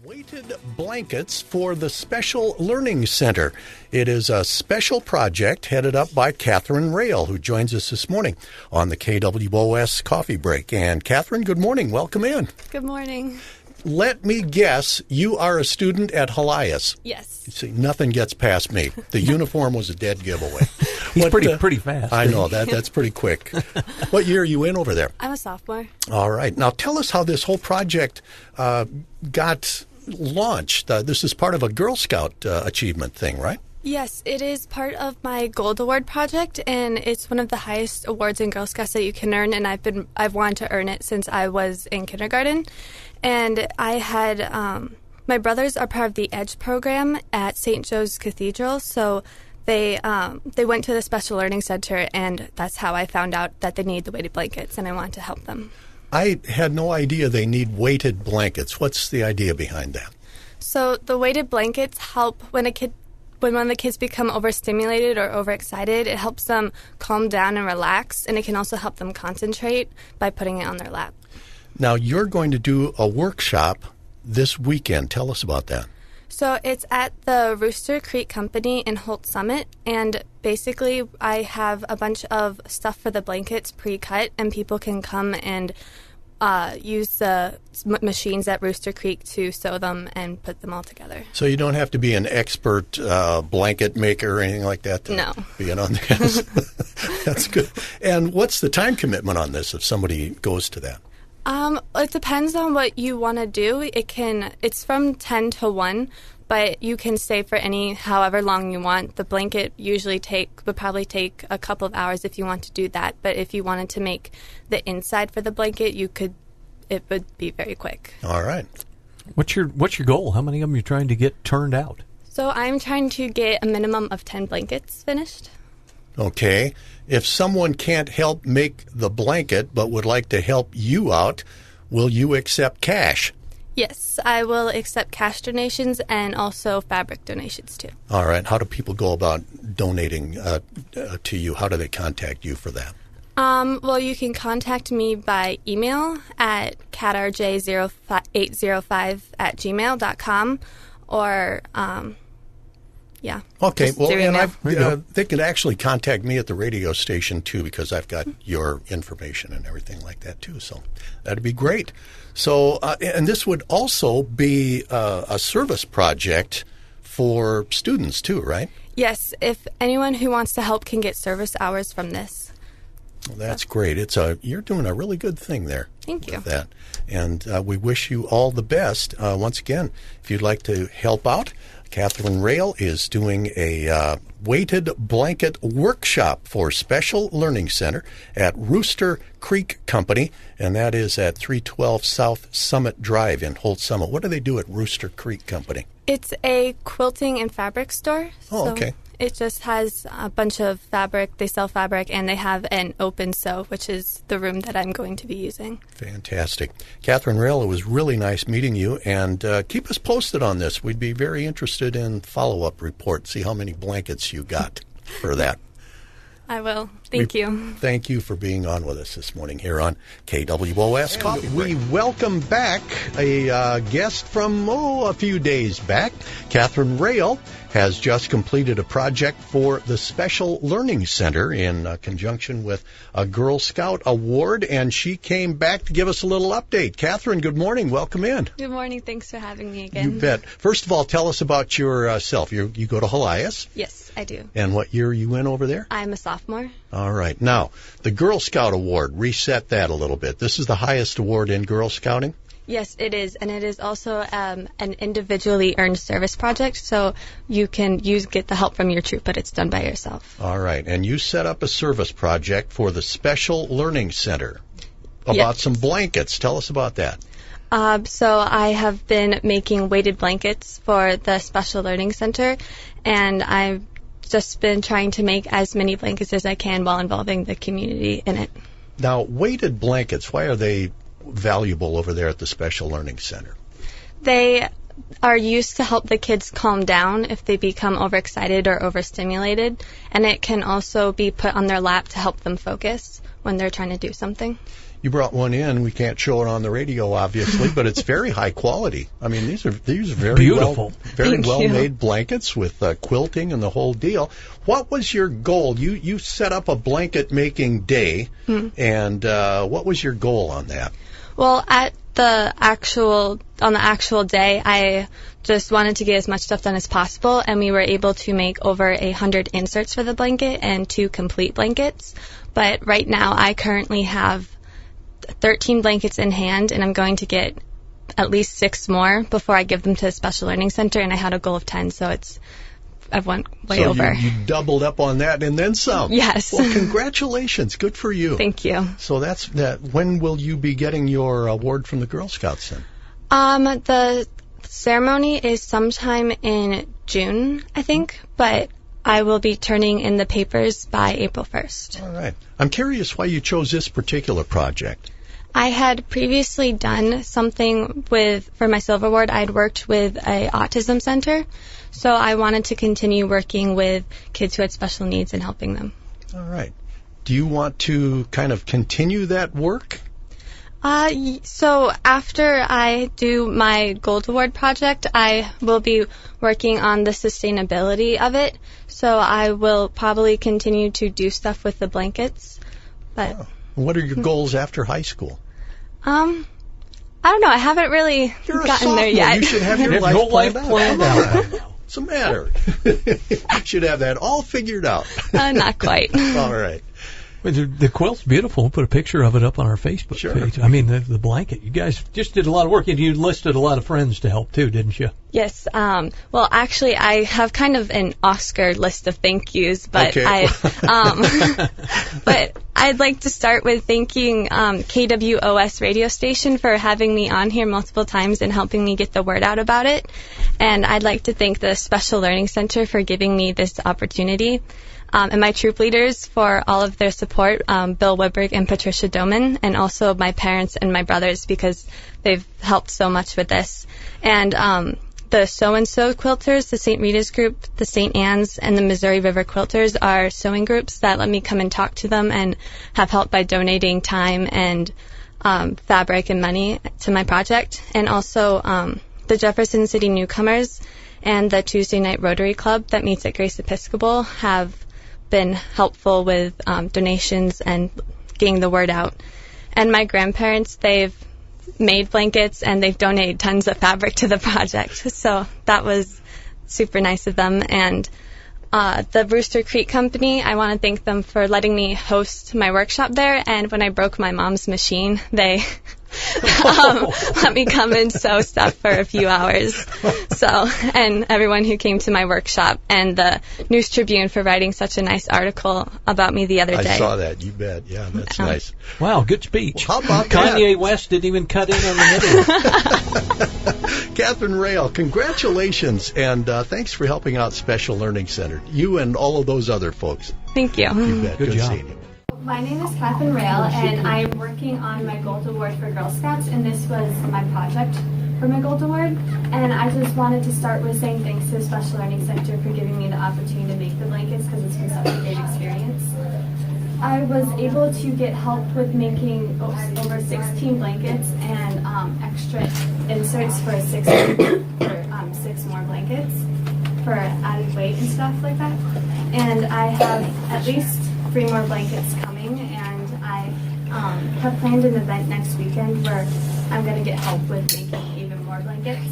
Weighted blankets for the Special Learning Center. It is a special project headed up by Catherine Rail, who joins us this morning on the KWOS Coffee Break. And Catherine, good morning. Welcome in. Good morning. Let me guess, you are a student at Helias. Yes. You see, nothing gets past me. The uniform was a dead giveaway. He's pretty fast. I know, that's pretty quick. What year are you in over there? I'm a sophomore. All right. Now tell us how this whole project got launched. This is part of a Girl Scout achievement thing, right? Yes, it is part of my Gold Award project, and it's one of the highest awards in Girl Scouts that you can earn, and I've wanted to earn it since I was in kindergarten. And I had my brothers are part of the EDGE program at St. Joe's Cathedral, so they went to the Special Learning Center, and that's how I found out that they need the weighted blankets, and I wanted to help them. I had no idea they need weighted blankets. What's the idea behind that? So the weighted blankets help when one of the kids become overstimulated or overexcited. It helps them calm down and relax, and it can also help them concentrate by putting it on their lap. Now, you're going to do a workshop this weekend. Tell us about that. So it's at the Rooster Creek Company in Holt Summit, and basically I have a bunch of stuff for the blankets pre-cut, and people can come and use the machines at Rooster Creek to sew them and put them all together. So you don't have to be an expert blanket maker or anything like that to no. be in on this? That's good. And what's the time commitment on this if somebody goes to that? It depends on what you want to do. It's from 10 to 1, but you can stay for however long you want. The blanket would probably take a couple of hours if you want to do that. But if you wanted to make the inside for the blanket, it would be very quick. All right. What's your goal? How many of them are you trying to get turned out? So I'm trying to get a minimum of 10 blankets finished. Okay. If someone can't help make the blanket but would like to help you out, will you accept cash? Yes, I will accept cash donations and also fabric donations too. All right. How do people go about donating to you? How do they contact you for that? Well, you can contact me by email at catrj805@gmail.com or yeah. Okay. Well, and they can actually contact me at the radio station too, because I've got your information and everything like that too. So that'd be great. So, and this would also be a service project for students too, right? Yes. If anyone who wants to help can get service hours from this. Well, that's great. You're doing a really good thing there. Thank you. With that. And we wish you all the best. Once again, if you'd like to help out, Catherine Rail is doing a weighted blanket workshop for Special Learning Center at Rooster Creek Company, and that is at 312 South Summit Drive in Holt Summit. What do they do at Rooster Creek Company? It's a quilting and fabric store. Oh, okay. It just has a bunch of fabric. They sell fabric, and they have an open sew, which is the room that I'm going to be using. Fantastic. Catherine Rail, it was really nice meeting you, and keep us posted on this. We'd be very interested in follow-up report, see how many blankets you got for that. I will. Thank you. Thank you for being on with us this morning here on KWOS Coffee Break. We welcome back a guest from, a few days back. Catherine Rail has just completed a project for the Special Learning Center in conjunction with a Girl Scout Award, and she came back to give us a little update. Catherine, good morning. Welcome in. Good morning. Thanks for having me again. You bet. First of all, tell us about yourself. You go to Helias? Yes, I do. And what year are you in over there? I'm a sophomore. All right. Now, the Girl Scout Award, reset that a little bit. This is the highest award in Girl Scouting? Yes, it is, and it is also an individually earned service project, so you can get the help from your troop, but it's done by yourself. All right, and you set up a service project for the Special Learning Center about some blankets. Tell us about that. So I have been making weighted blankets for the Special Learning Center, and I've just been trying to make as many blankets as I can while involving the community in it. Now, weighted blankets, why are they valuable over there at the Special Learning Center? They are used to help the kids calm down if they become overexcited or overstimulated, and it can also be put on their lap to help them focus when they're trying to do something. You brought one in. We can't show it on the radio, obviously, but it's very high quality. I mean, these are very beautiful, very well made blankets with quilting and the whole deal. What was your goal? You set up a blanket making day, and what was your goal on that? Well, on the actual day, I just wanted to get as much stuff done as possible, and we were able to make over 100 inserts for the blanket and 2 complete blankets. But right now, I currently have 13 blankets in hand, and I'm going to get at least 6 more before I give them to the Special Learning Center, and I had a goal of 10, so I've went way over. You doubled up on that and then some. Yes. Well, congratulations. Good for you. Thank you. So that's that. When will you be getting your award from the Girl Scouts then? The ceremony is sometime in June, I think, but I will be turning in the papers by April 1st. All right. I'm curious why you chose this particular project. I had previously done something for my Silver Award. I had worked with a autism center, so I wanted to continue working with kids who had special needs and helping them. All right. Do you want to kind of continue that work? So after I do my Gold Award project, I will be working on the sustainability of it. So I will probably continue to do stuff with the blankets. But what are your goals after high school? I don't know. I haven't really gotten there yet. You should have your life planned out. What's the matter? Should have that all figured out. Not quite. All right. The quilt's beautiful. We'll put a picture of it up on our Facebook page. I mean, the blanket. You guys just did a lot of work, and you enlisted a lot of friends to help, too, didn't you? Yes. Well, actually, I have kind of an Oscar list of thank yous, but okay. but I'd like to start with thanking KWOS radio station for having me on here multiple times and helping me get the word out about it. And I'd like to thank the Special Learning Center for giving me this opportunity. And my troop leaders for all of their support, Bill Woodberg and Patricia Doman, and also my parents and my brothers because they've helped so much with this. And the So-and-So Quilters, the St. Rita's group, the St. Anne's, and the Missouri River Quilters are sewing groups that let me come and talk to them and have help by donating time and fabric and money to my project. And also the Jefferson City Newcomers and the Tuesday Night Rotary Club that meets at Grace Episcopal have been helpful with donations and getting the word out. And my grandparents, they've made blankets and they've donated tons of fabric to the project. So that was super nice of them. And the Brewster Creek Company, I want to thank them for letting me host my workshop there. And when I broke my mom's machine, they let me come and sew stuff for a few hours. So, and everyone who came to my workshop, and the News Tribune for writing such a nice article about me the other day. I saw that. You bet. Yeah, that's nice. Wow, good speech. Well, how about Kanye West didn't even cut in on the middle. Catherine Rail, congratulations, and thanks for helping out Special Learning Center. You and all of those other folks. Thank you. You bet. Good job. Seeing you. My name is Catherine Rail, and I'm working on my Gold Award for Girl Scouts, and this was my project for my Gold Award. And I just wanted to start with saying thanks to the Special Learning Center for giving me the opportunity to make the blankets because it's been such a great experience. I was able to get help with making over 16 blankets and extra inserts for 6 more blankets for added weight and stuff like that. And I have at least 3 more blankets coming, and I have planned an event next weekend where I'm going to get help with making even more blankets.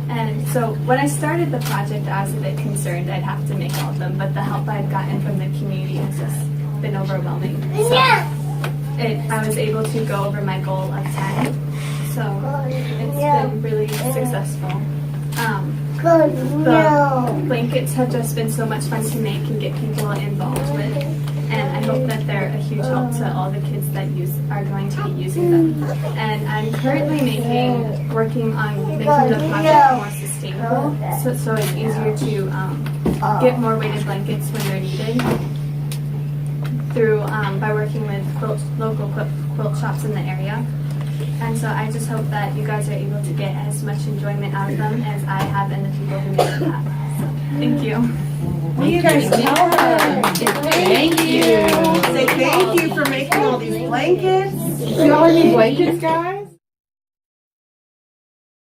And so when I started the project, I was a bit concerned I'd have to make all of them, but the help I've gotten from the community has just been overwhelming. So I was able to go over my goal of 10, so it's been really successful. The blankets have just been so much fun to make and get people involved with, and I hope that they're a huge help to all the kids that are going to be using them. And I'm currently working on making the project more sustainable, so it's easier to get more weighted blankets when they're needed through by working with local quilt shops in the area. And so I just hope that you guys are able to get as much enjoyment out of them as I have and the people who make them have. So. Thank you. What do you guys tell her? Thank you. Say thank you for making all these blankets. Do y'all need blankets, guys?